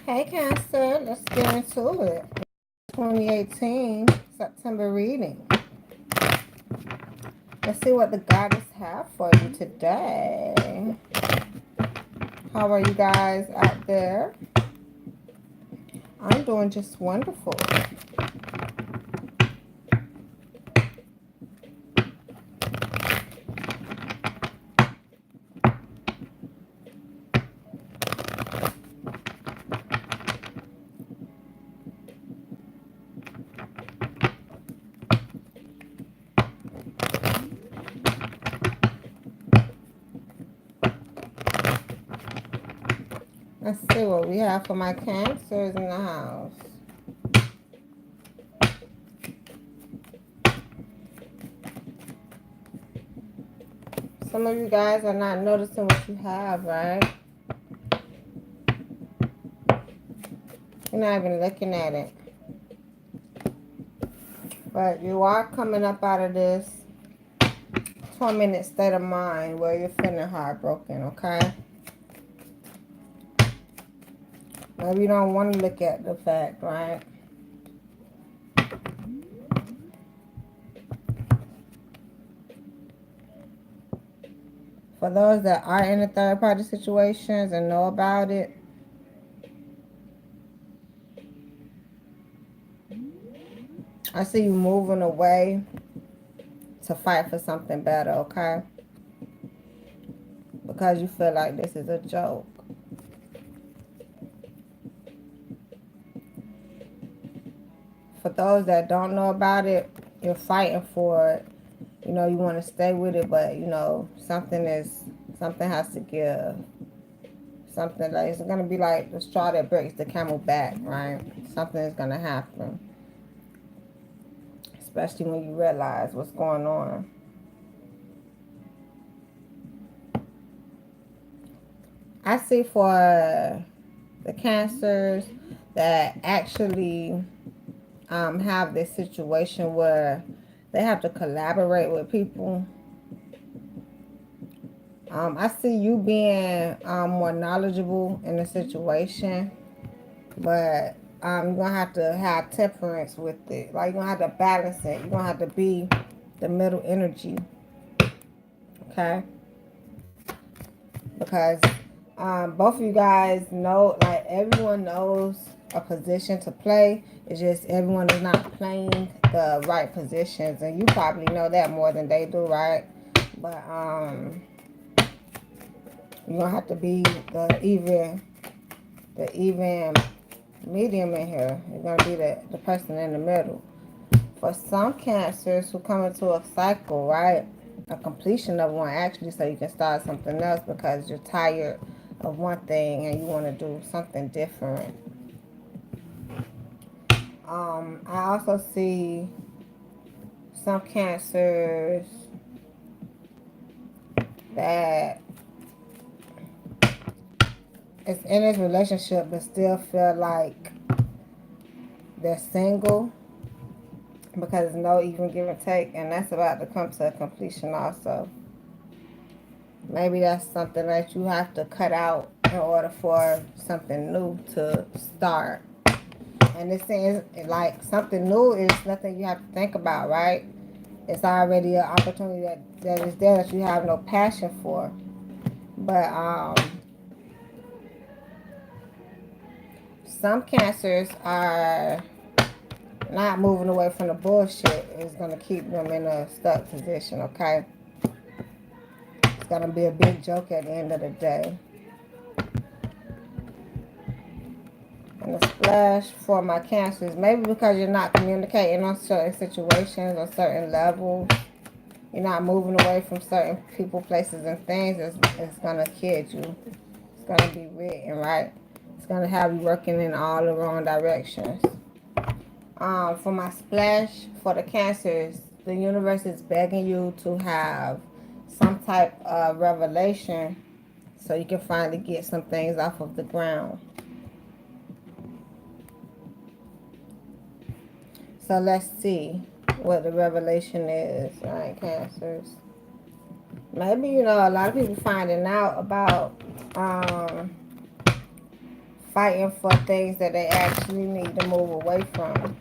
Hey Cancer, let's get into it. 2018 September reading. Let's see what the goddess have for you today. How are you guys out there? I'm doing just wonderful. Let's see what we have for my Cancers in the house. Some of you guys are not noticing what you have, right? You're not even looking at it. But you are coming up out of this tormented state of mind where you're feeling heartbroken, okay? Maybe you don't want to look at the fact, right? For those that are in the third party situations and know about it, I see you moving away to fight for something better, okay? Because you feel like this is a joke. For those that don't know about it, you're fighting for it. You know, you want to stay with it, but you know, something has to give. Something like, it's going to be like the straw that breaks the camel back, right? Something is going to happen. Especially when you realize what's going on. I see for the Cancers that actually have this situation where they have to collaborate with people. I see you being more knowledgeable in the situation, but you're going to have temperance with it. Like, you're going to have to balance it. You're going to have to be the middle energy, okay? Because both of you guys know, like, everyone knows a position to play. It's just everyone is not playing the right positions, and you probably know that more than they do, right? But you're gonna have to be the even medium in here. You're gonna be the person in the middle. For some Cancers who come into a cycle, right? A completion of one, actually, so you can start something else because you're tired of one thing and you want to do something different. I also see some Cancers that is in this relationship but still feel like they're single because there's no even give and take, and that's about to come to a completion also. Maybe that's something that you have to cut out in order for something new to start. And this thing is like, something new is nothing you have to think about, right? It's already an opportunity that is there that you have no passion for. But some Cancers are not moving away from the bullshit. It's going to keep them in a stuck position, okay? It's going to be a big joke at the end of the day. And the splash for my Cancers, maybe because you're not communicating on certain situations or certain levels, you're not moving away from certain people, places, and things, it's going to kid you. It's going to be written, right? It's going to have you working in all the wrong directions. For my splash for the Cancers, the universe is begging you to have some type of revelation so you can finally get some things off of the ground. So let's see what the revelation is, right, Cancers? Maybe, you know, a lot of people finding out about fighting for things that they actually need to move away from.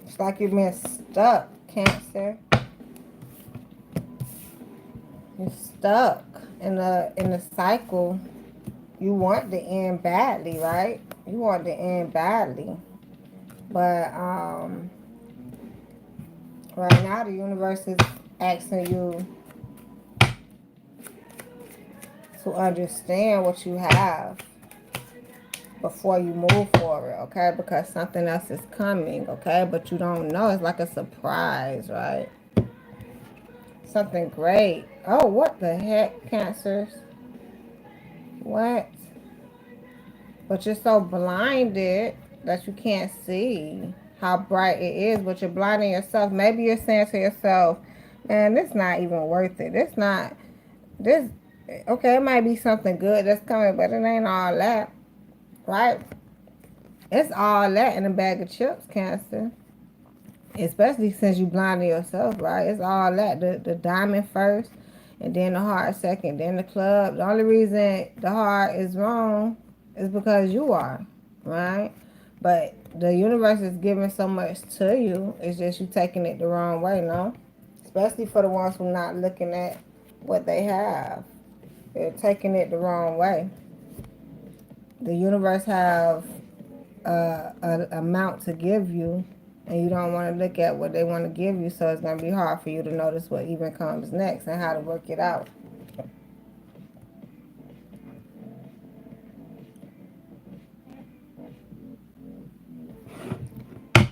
It's like you've been stuck, Cancer. You're stuck in a cycle. You want to end badly, right? You want to end badly. But right now the universe is asking you to understand what you have before you move forward, okay? Because something else is coming, okay? But you don't know. It's like a surprise, right? Something great. Oh, what the heck, Cancers? What? But you're so blinded that you can't see how bright it is, but you're blinding yourself. Maybe you're saying to yourself, man, this not even worth it. This, okay, it might be something good that's coming, but it ain't all that, right? It's all that in a bag of chips, Cancer. Especially since you blinded yourself, right? It's all that. The diamond first, and then the heart second, then the club. The only reason the heart is wrong is because you are, right? But the universe is giving so much to you. It's just you taking it the wrong way, no? Especially for the ones who are not looking at what they have. They're taking it the wrong way. The universe have an amount to give you, and you don't want to look at what they want to give you, so it's going to be hard for you to notice what even comes next and how to work it out.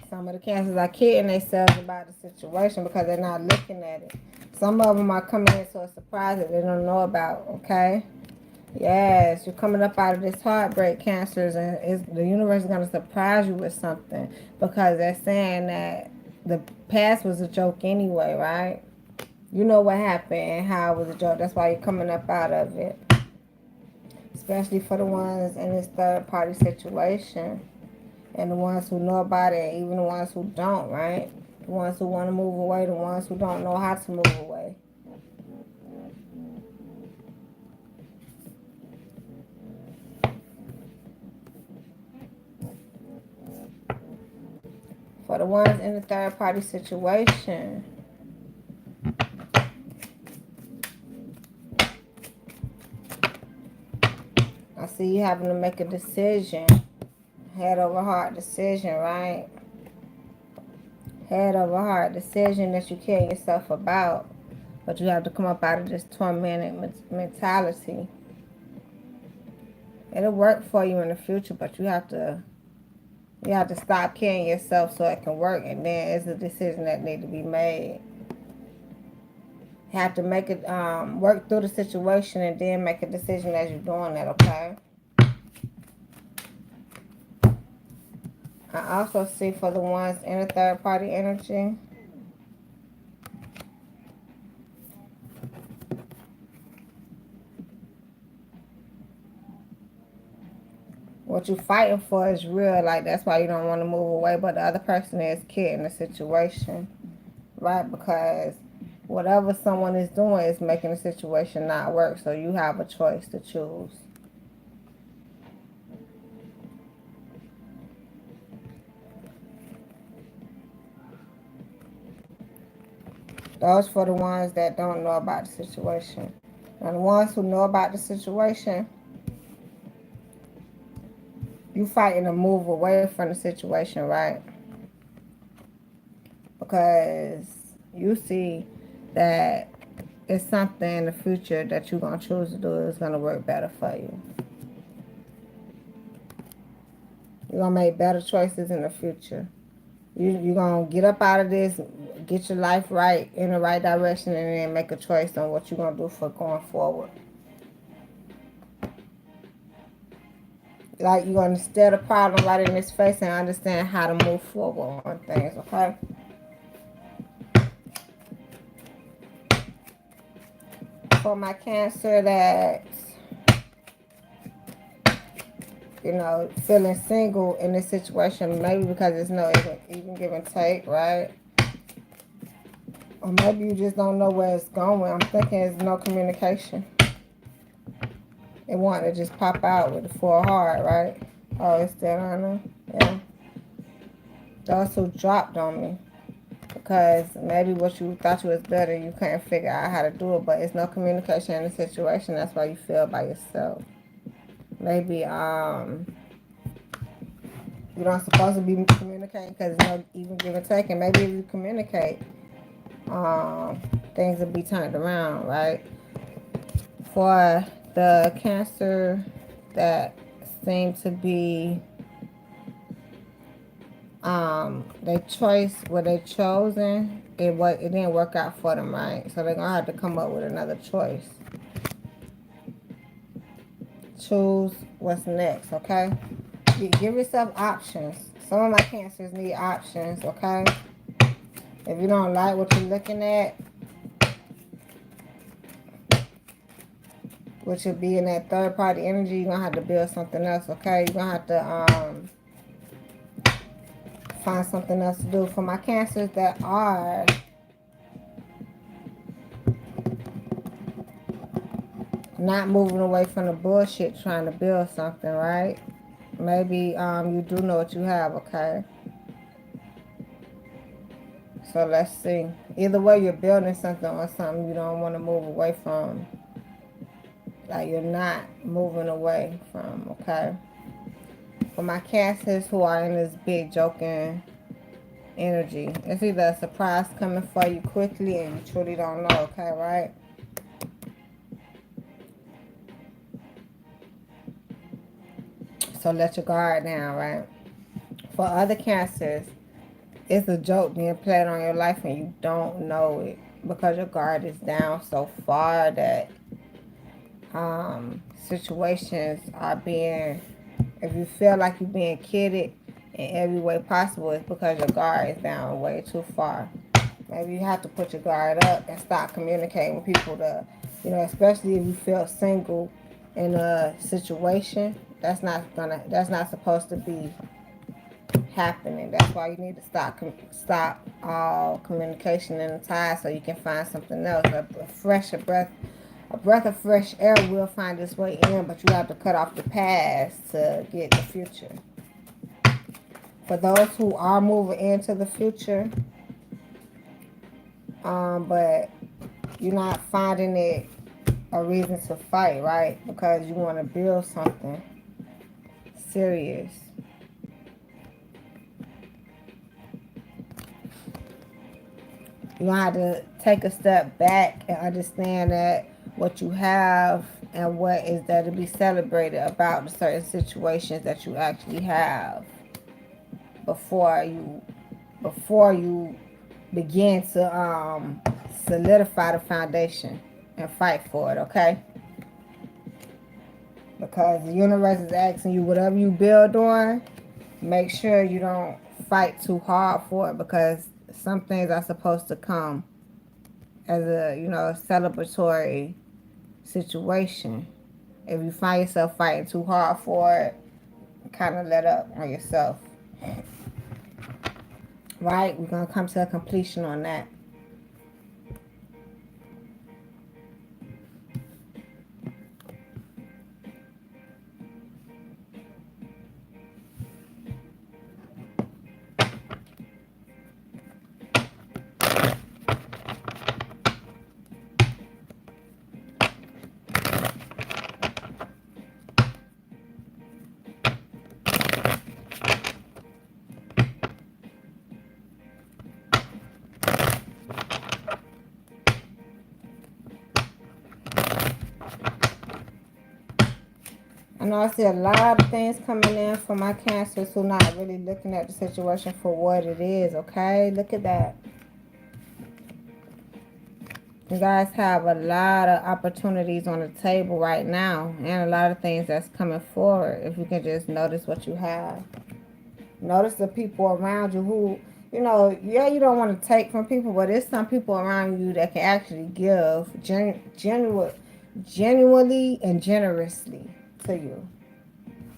Some of the Cancers are kidding themselves about the situation because they're not looking at it. Some of them are coming into a surprise that they don't know about, okay? Yes, you're coming up out of this heartbreak, Cancers, and the universe is going to surprise you with something because they're saying that the past was a joke anyway, right? You know what happened and how it was a joke. That's why you're coming up out of it. Especially for the ones in this third party situation. And the ones who know about it, even the ones who don't, right? The ones who want to move away, the ones who don't know how to move away. For the ones in the third party situation, I see you having to make a decision. Head over heart decision, right? Head over heart decision that you care yourself about. But you have to come up out of this tormented mentality. It'll work for you in the future, but you have to stop killing yourself so it can work, and then it's a decision that needs to be made. You have to make it work through the situation and then make a decision as you're doing that, okay? I also see for the ones in the third party energy, what you're fighting for is real. Like, that's why you don't want to move away, but the other person is kidding the situation, right? Because whatever someone is doing is making the situation not work, so you have a choice to choose. Those for the ones that don't know about the situation. Now, the ones who know about the situation, you fighting to move away from the situation, right? Because you see that it's something in the future that you're going to choose to do is going to work better for you. You're going to make better choices in the future. You're going to get up out of this, get your life right in the right direction, and then make a choice on what you're going to do for going forward. Like, you're going to stare the problem right in his face and understand how to move forward on things, okay? For my Cancer that, you know, feeling single in this situation, maybe because there's no even give and take, right? Or maybe you just don't know where it's going. I'm thinking it's no communication. It wanted to just pop out with the 4 heart, right? Oh, it's still on there? Yeah. Those who dropped on me. Because maybe what you thought you was better, you couldn't figure out how to do it. But it's no communication in the situation. That's why you feel by yourself. Maybe, you don't supposed to be communicating because there's no even give and take. And maybe if you communicate, things will be turned around, right? For the Cancer that seem to be their choice, what they chosen, it didn't work out for them, right? So they're gonna have to come up with another choice. Choose what's next, okay? You give yourself options. Some of my Cancers need options, okay? If you don't like what you're looking at, which would be in that third party energy, you're gonna have to build something else, okay? You're gonna have to find something else to do. For my Cancers that are not moving away from the bullshit, trying to build something, right? Maybe you do know what you have, okay? So let's see. Either way, you're building something or something you don't want to move away from. Like, you're not moving away from, okay? For my Cancers who are in this big joking energy, it's either a surprise coming for you quickly and you truly don't know, okay, right? So let your guard down, right? For other Cancers, it's a joke being played on your life and you don't know it because your guard is down so far that situations are being, if you feel like you're being kidded in every way possible, it's because your guard is down way too far. Maybe you have to put your guard up and stop communicating with people to, you know, especially if you feel single in a situation. That's not supposed to be happening. That's why you need to stop all communication in the tide so you can find something else. A breath of fresh air will find its way in, but you have to cut off the past to get the future. For those who are moving into the future, but you're not finding it a reason to fight, right? Because you want to build something serious. You have to take a step back and understand that what you have and what is there to be celebrated about the certain situations that you actually have before you begin to solidify the foundation and fight for it, okay? Because the universe is asking you, whatever you build on, make sure you don't fight too hard for it, because some things are supposed to come as a, you know, celebratory situation. If you find yourself fighting too hard for it, kind of let up on yourself. Right? We're going to come to a completion on that. I know I see a lot of things coming in for my Cancers who not really looking at the situation for what it is, okay? Look at that. You guys have a lot of opportunities on the table right now and a lot of things that's coming forward if you can just notice what you have. Notice the people around you who, you know, yeah, you don't want to take from people, but there's some people around you that can actually give genuinely and generously to you.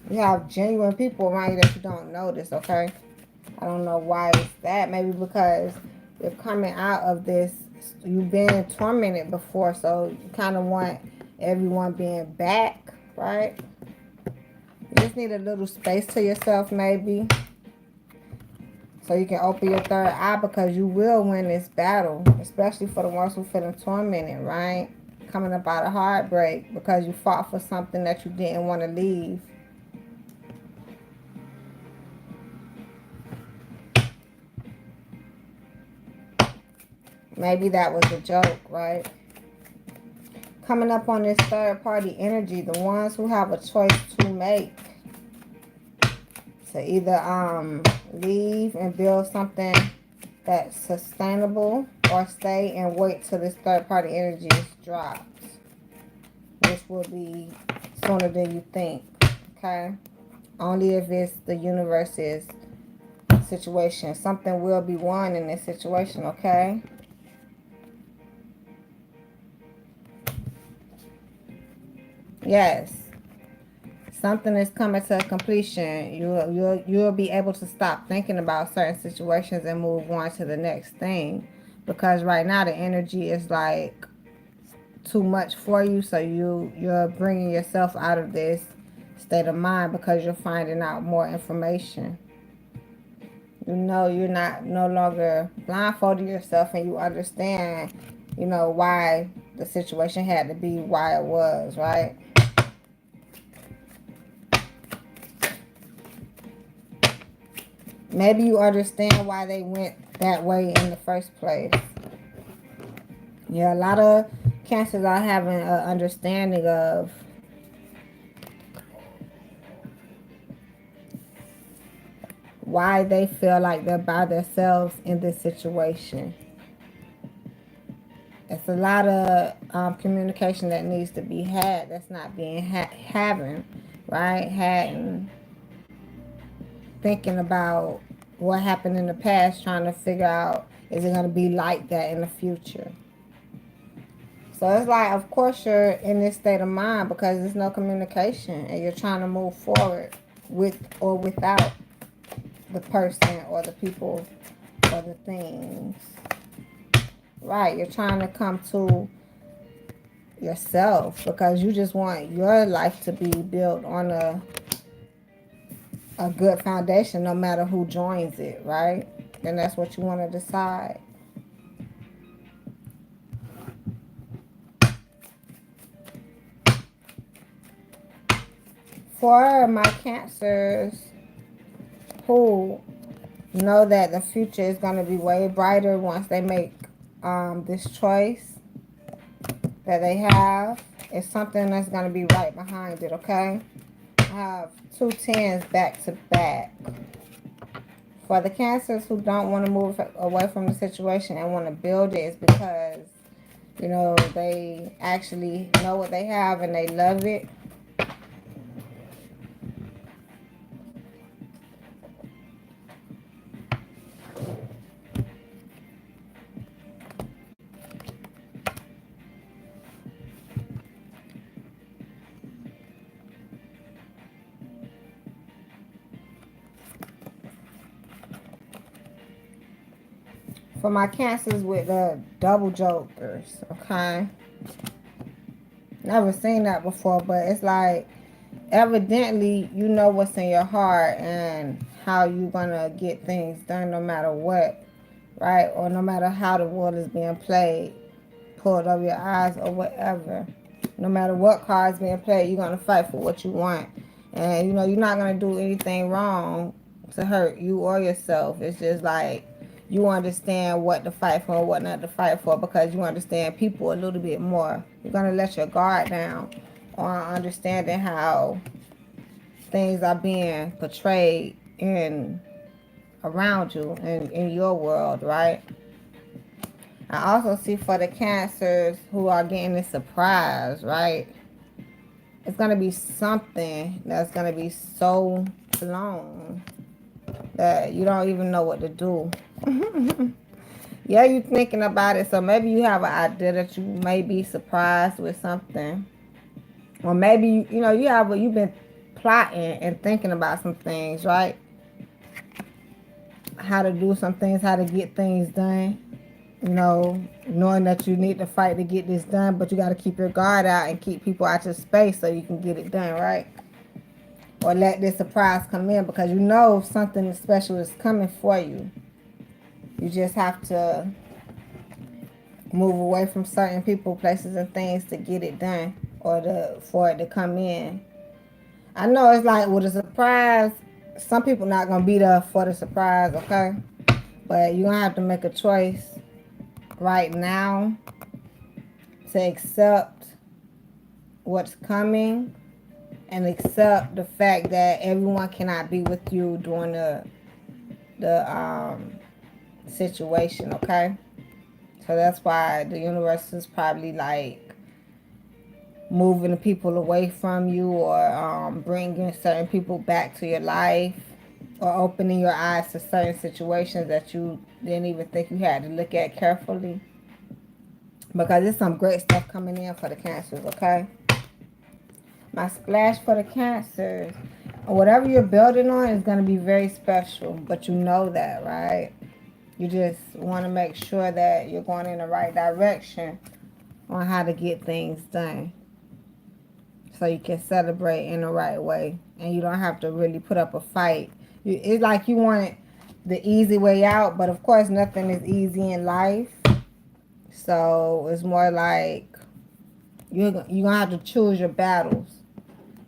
You have genuine people around you that you don't notice, okay? I don't know why it's that. Maybe because you're coming out of this, you've been tormented before, so you kind of want everyone being back, right? You just need a little space to yourself, maybe, so you can open your third eye, because you will win this battle, especially for the ones who feeling tormented, right? Coming up out of heartbreak because you fought for something that you didn't want to leave. Maybe that was a joke, right? Coming up on this third party energy, the ones who have a choice to make, to either leave and build something that's sustainable, or stay and wait till this third party energy drops, which will be sooner than you think, okay? Only if it's the universe's situation. Something will be won in this situation, okay? Yes. Something is coming to completion. You'll be able to stop thinking about certain situations and move on to the next thing. Because right now the energy is like too much for you, so you're bringing yourself out of this state of mind because you're finding out more information. You know, you're not no longer blindfolding yourself, and you understand, you know, why the situation had to be why it was, right? Maybe you understand why they went that way in the first place. Yeah, a lot of cancers are having an understanding of why they feel like they're by themselves in this situation. It's a lot of communication that needs to be had that's not being having, right? Hadn't thinking about what happened in the past, trying to figure out, is it going to be like that in the future? So it's like, of course, you're in this state of mind because there's no communication and you're trying to move forward with or without the person or the people or the things. Right, you're trying to come to yourself because you just want your life to be built on a good foundation no matter who joins it, right? And that's what you want to decide. For my cancers who know that the future is going to be way brighter once they make this choice that they have, it's something that's going to be right behind it, okay? I have 2 tens back to back. For the cancers who don't want to move away from the situation and want to build it, is because, you know, they actually know what they have and they love it. For my cancers with the double jokers, okay? Never seen that before, but it's like, evidently, you know what's in your heart and how you're going to get things done no matter what, right? Or no matter how the world is being played, pulled over your eyes or whatever. No matter what card's being played, you're going to fight for what you want. And, you know, you're not going to do anything wrong to hurt you or yourself. It's just like you understand what to fight for and what not to fight for because you understand people a little bit more. You're going to let your guard down on understanding how things are being portrayed in around you and in your world, right? I also see for the Cancers who are getting this surprise, right? It's going to be something that's going to be so long that you don't even know what to do. Yeah, you're thinking about it, so maybe you have an idea that you may be surprised with something. Or maybe, you know, you've been plotting and thinking about some things, right? How to do some things, how to get things done. You know, knowing that you need to fight to get this done, but you got to keep your guard out and keep people out your space so you can get it done, right? Or let this surprise come in because you know something special is coming for you. You just have to move away from certain people, places, and things to get it done or for it to come in. I know it's like with a surprise, some people not going to be there for the surprise, okay? But you're going to have to make a choice right now to accept what's coming and accept the fact that everyone cannot be with you during the situation, okay? So that's why the universe is probably like moving the people away from you or bringing certain people back to your life or opening your eyes to certain situations that you didn't even think you had to look at carefully. Because there's some great stuff coming in for the Cancers, okay? My splash for the Cancers. Whatever you're building on is going to be very special, but you know that, right? You just want to make sure that you're going in the right direction on how to get things done so you can celebrate in the right way and you don't have to really put up a fight. It's like you want the easy way out, but of course nothing is easy in life. So it's more like you're going to have to choose your battles.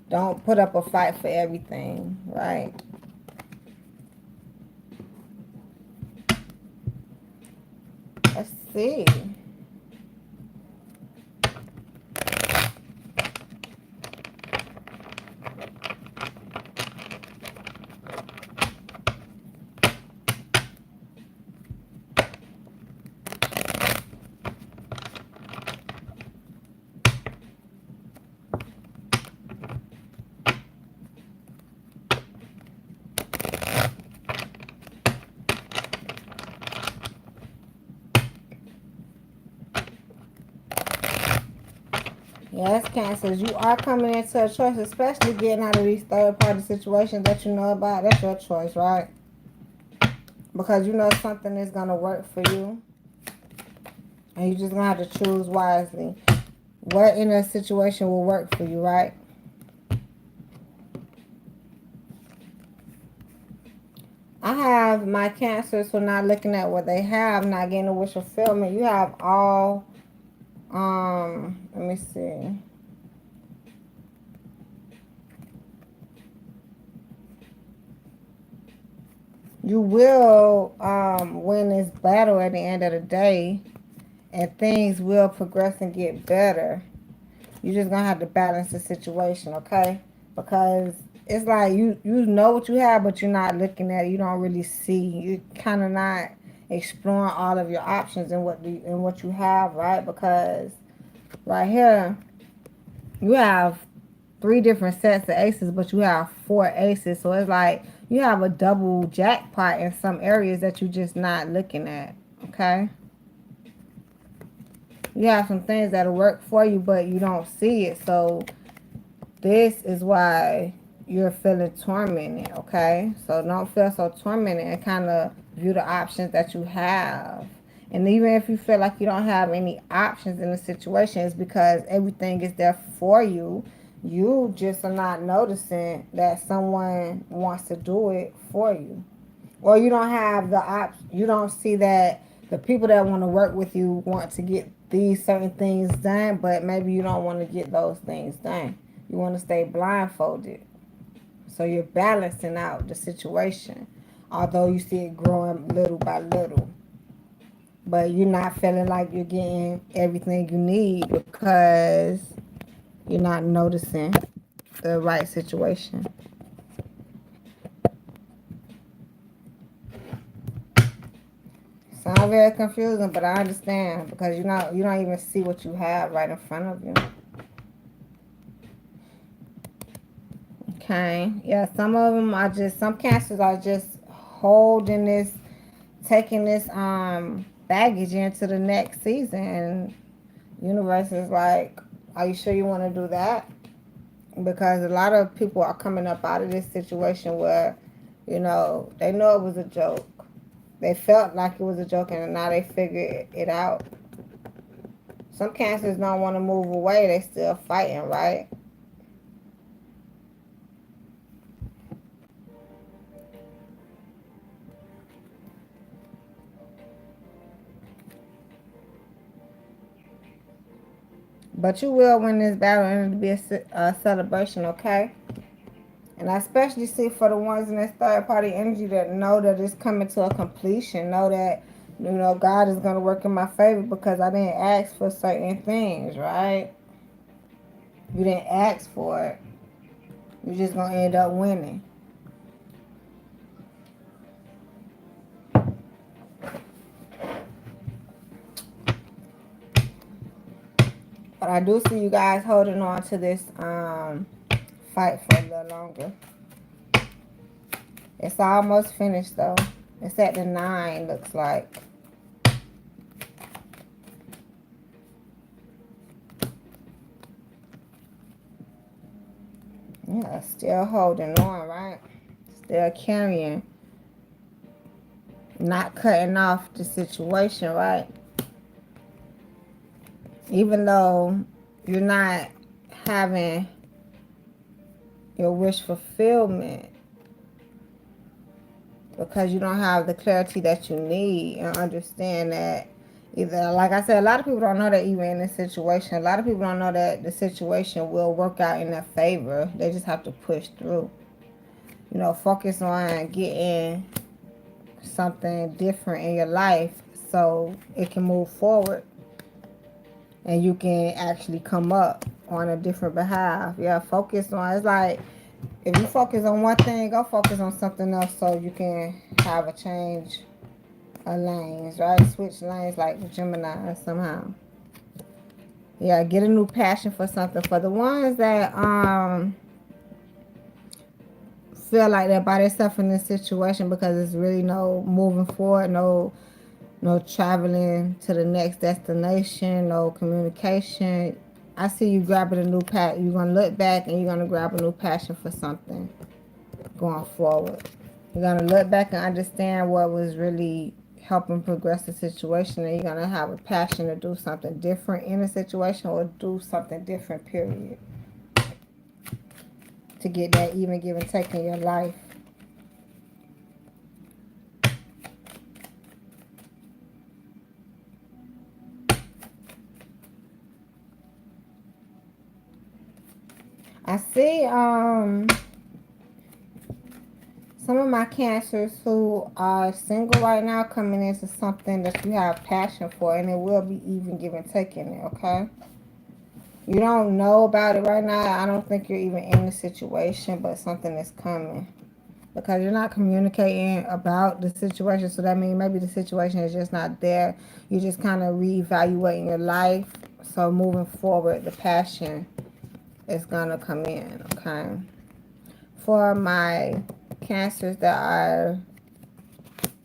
Don't put up a fight for everything, right? Let's see. Yes, Cancers, you are coming into a choice, especially getting out of these third-party situations that you know about. That's your choice, right? Because you know something is going to work for you. And you just going to have to choose wisely. What in a situation will work for you, right? I have my Cancers who are not looking at what they have, not getting a wish fulfillment. You have all, let me see. You will win this battle at the end of the day, and things will progress and get better. You're just gonna have to balance the situation, okay? Because it's like you know what you have, but you're not looking at it. You don't really see. You're kind of not exploring all of your options and what you have, right? Because right here you have 3 different sets of aces, but you have 4 aces. So it's like you have a double jackpot in some areas that you're just not looking at, okay? You have some things that'll work for you, but you don't see it. So this is why you're feeling tormented, okay? So don't feel so tormented and kind of view the options that you have. And even if you feel like you don't have any options in the situation, it's because everything is there for you. You just are not noticing that someone wants to do it for you. Or you don't have the option. You don't see that the people that want to work with you want to get these certain things done, but maybe you don't want to get those things done. You want to stay blindfolded. So you're balancing out the situation, although you see it growing little by little. But you're not feeling like you're getting everything you need because you're not noticing the right situation. Sound very confusing, but I understand because you don't even see what you have right in front of you. Okay, yeah, some of them are just, some cancers are just holding this, taking this baggage into the next season. And universe is like, are you sure you want to do that? Because a lot of people are coming up out of this situation where, they know it was a joke. They felt like it was a joke, and now they figure it out. Some cancers don't want to move away. They still fighting, right? But you will win this battle, and it'll be a celebration, okay? And I especially see for the ones in this third party energy that know that it's coming to a completion, know that, God is going to work in my favor because I didn't ask for certain things, right? You didn't ask for it. You're just going to end up winning. But I do see you guys holding on to this fight for a little longer. It's almost finished though. It's at the 9, looks like. Yeah, still holding on, right? Still carrying. Not cutting off the situation, right? Even though you're not having your wish fulfillment because you don't have the clarity that you need and understand that either, like I said, a lot of people don't know that even in this situation, a lot of people don't know that the situation will work out in their favor. They just have to push through. Focus on getting something different in your life so it can move forward and you can actually come up on a different behalf. Yeah, focus on, it's like, if you focus on one thing, go focus on something else so you can have a change of lanes, right? Switch lanes like Gemini somehow. Yeah, get a new passion for something. For the ones that feel like they're by themselves in this situation because it's really no moving forward, no traveling to the next destination, no communication. I see you grabbing a new passion. You're going to look back and you're going to grab a new passion for something going forward. You're going to look back and understand what was really helping progress the situation, and you're going to have a passion to do something different in the situation or do something different, period. To get that even, give, and take in your life. I see some of my cancers who are single right now coming into something that you have passion for, and it will be even, give, and take in it, okay? You don't know about it right now. I don't think you're even in the situation, but something is coming. Because you're not communicating about the situation, so that means maybe the situation is just not there. You're just kind of reevaluating your life. So moving forward, the passion is going to come in, okay? For my cancers that are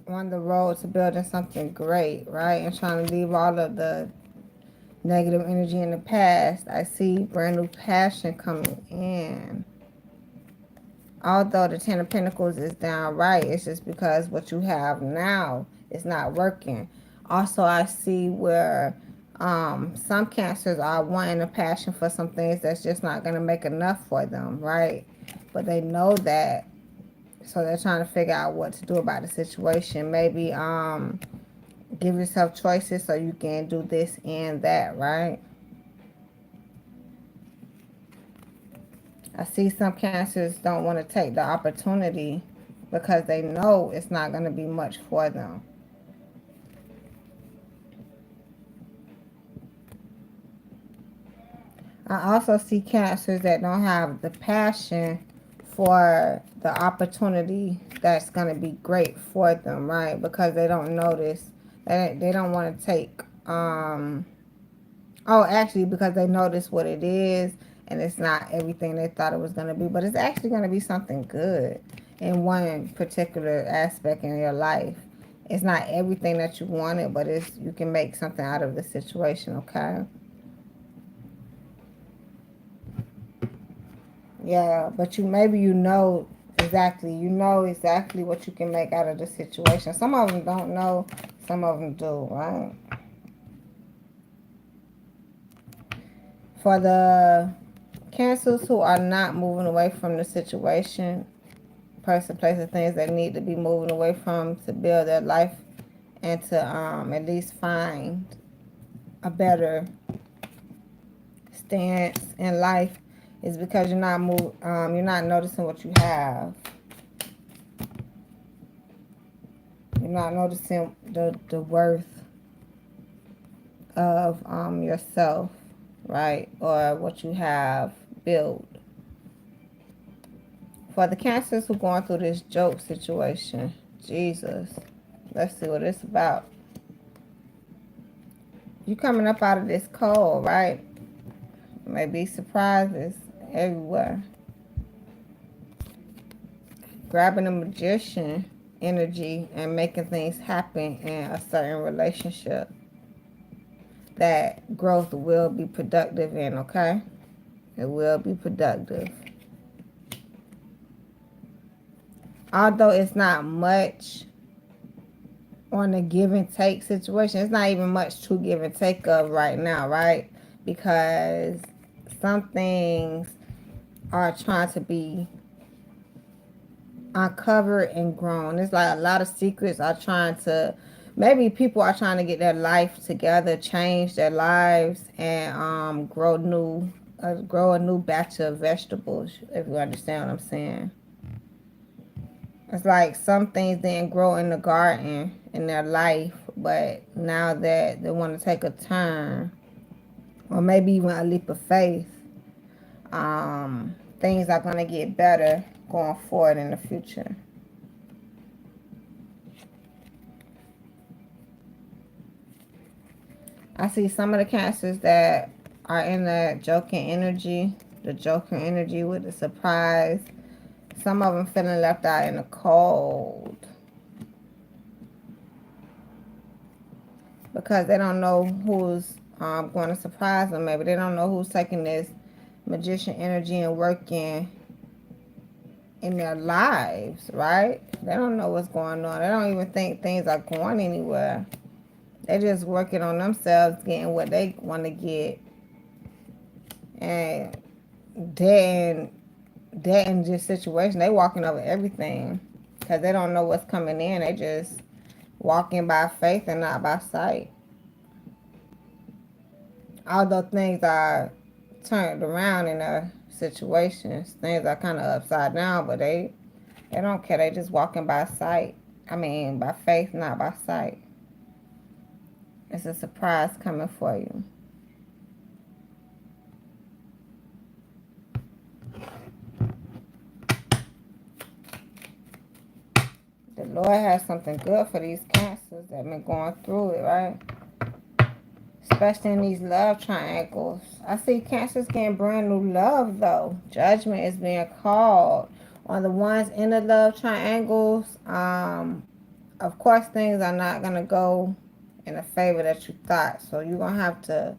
on the road to building something great, right? And trying to leave all of the negative energy in the past, I see brand new passion coming in. Although the 10 of Pentacles is down right, it's just because what you have now is not working. Also, I see where some cancers are wanting a passion for some things that's just not going to make enough for them, right? But they know that, so they're trying to figure out what to do about the situation. Maybe give yourself choices so you can do this and that, right? I see some cancers don't want to take the opportunity because they know it's not going to be much for them. I also see cancers that don't have the passion for the opportunity that's going to be great for them, right? Because they don't notice They don't want to take, oh, actually, because they notice what it is, and it's not everything they thought it was going to be, but it's actually going to be something good in one particular aspect in your life. It's not everything that you wanted, but you can make something out of the situation, okay? Yeah, but maybe you know exactly what you can make out of the situation. Some of them don't know, some of them do, right? For the Cancers who are not moving away from the situation, person, place, or things they need to be moving away from to build their life and to at least find a better stance in life, is because you're not noticing what you have. You're not noticing the worth of yourself, right? Or what you have built. For the Cancers who are going through this joke situation, Jesus, let's see what it's about. You coming up out of this cold, right? Maybe surprises everywhere. Grabbing a magician energy and making things happen in a certain relationship that growth will be productive in, okay? It will be productive. Although it's not much on a give and take situation, it's not even much to give and take of right now, right? Because some things are trying to be uncovered and grown. It's like a lot of secrets are trying to, maybe people are trying to get their life together, change their lives, and grow a new batch of vegetables, if you understand what I'm saying. It's like some things didn't grow in the garden in their life, but now that they want to take a turn, or maybe even a leap of faith, things are going to get better going forward in the future. I see some of the Cancers that are in the joking energy, with the surprise. Some of them feeling left out in the cold because they don't know who's going to surprise them. Maybe they don't know who's taking this magician energy and working in their lives, right? They don't know what's going on. They don't even think things are going anywhere. They're just working on themselves, getting what they want to get. And then in this situation, they walking over everything because they don't know what's coming in. They just walking by faith and not by sight. Although things are turned around in their situations, things are kind of upside down, but they don't care. They just walking by sight. By faith, not by sight. It's a surprise coming for you. The Lord has something good for these Cancers that have been going through it, right? Especially in these love triangles. I see Cancers getting brand new love, though. Judgment is being called on the ones in the love triangles. Of course, things are not going to go in the favor that you thought. So you're going to have to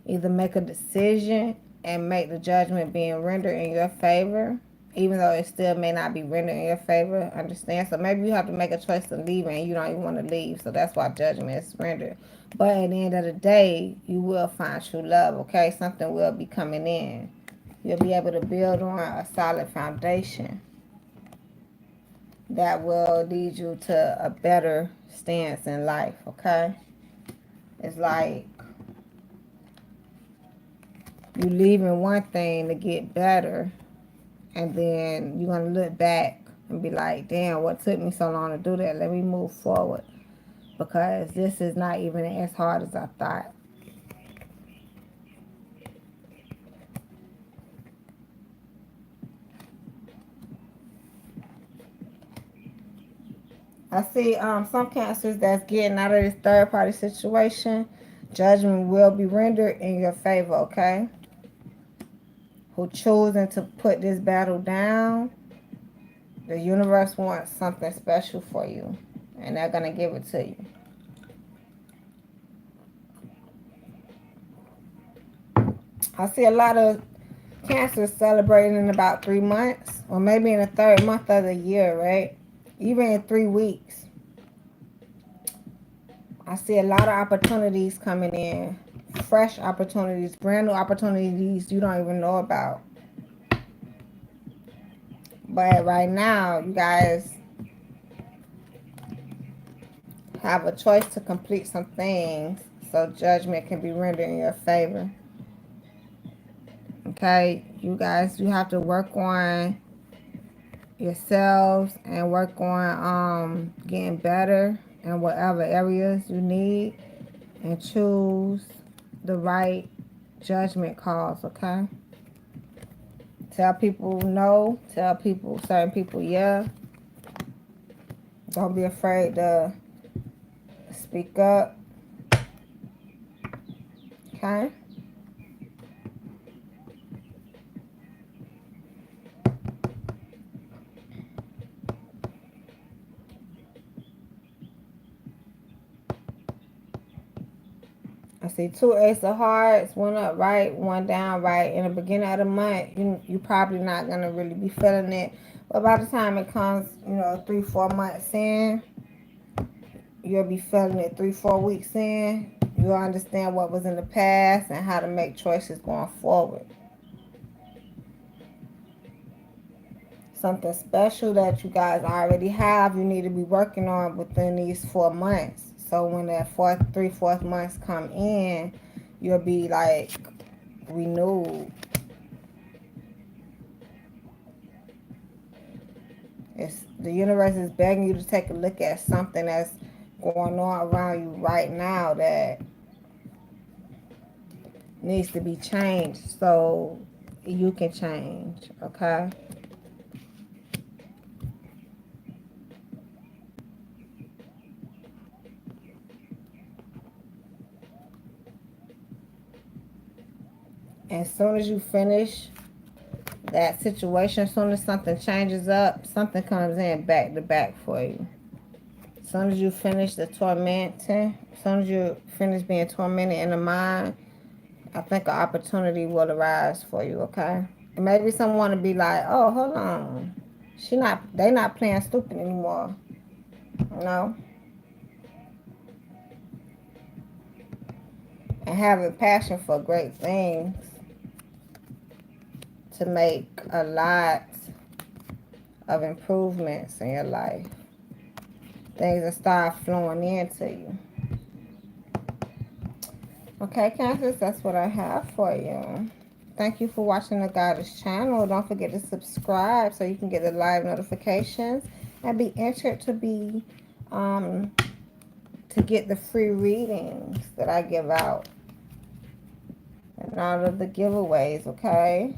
either make a decision and make the judgment being rendered in your favor, even though it still may not be rendered in your favor. Understand? So maybe you have to make a choice to leave and you don't even want to leave. So that's why judgment is rendered. But at the end of the day, you will find true love, okay? Something will be coming in. You'll be able to build on a solid foundation that will lead you to a better stance in life, okay? It's like you leaving one thing to get better, and then you're going to look back and be like, damn, what took me so long to do that? Let me move forward, because this is not even as hard as I thought. I see some cancers that's getting out of this third party situation. Judgment will be rendered in your favor, okay? Who choosing to put this battle down, the universe wants something special for you, and they're going to give it to you. I see a lot of cancers celebrating in about 3 months, or maybe in the third month of the year, right? Even in 3 weeks. I see a lot of opportunities coming in. Fresh opportunities, brand new opportunities you don't even know about. But right now, you guys have a choice to complete some things so judgment can be rendered in your favor. Okay, you guys, you have to work on yourselves and work on getting better in whatever areas you need, and choose the right judgment calls, okay? Tell people no, tell people, certain people yeah. Don't be afraid to speak up, okay? I see 2 ace of hearts, one up right, one down right. In the beginning of the month, you probably not going to really be feeling it. But by the time it comes, 3-4 months in, you'll be feeling it 3-4 weeks in. You'll understand what was in the past and how to make choices going forward. Something special that you guys already have, you need to be working on within these 4 months. So when that 3-4 months come in, you'll be like renewed. The universe is begging you to take a look at something that's going on around you right now that needs to be changed so you can change, okay? As soon as you finish that situation, as soon as something changes up, something comes in back to back for you. As soon as you finish the tormenting, as soon as you finish being tormented in the mind, I think an opportunity will arise for you, okay? And maybe someone will be like, oh, hold on. They not playing stupid anymore. You know? And having passion for great things to make a lot of improvements in your life. Things that start flowing into you. Okay, Cancers, that's what I have for you. Thank you for watching the Goddess channel. Don't forget to subscribe so you can get the live notifications and be entered to get the free readings that I give out and all of the giveaways, okay?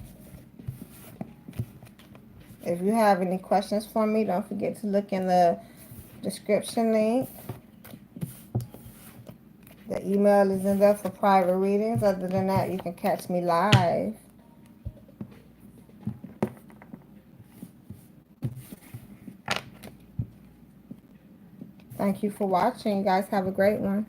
If you have any questions for me, don't forget to look in the description link. The email is in there for private readings. Other than that, you can catch me live. Thank you for watching. You guys have a great one.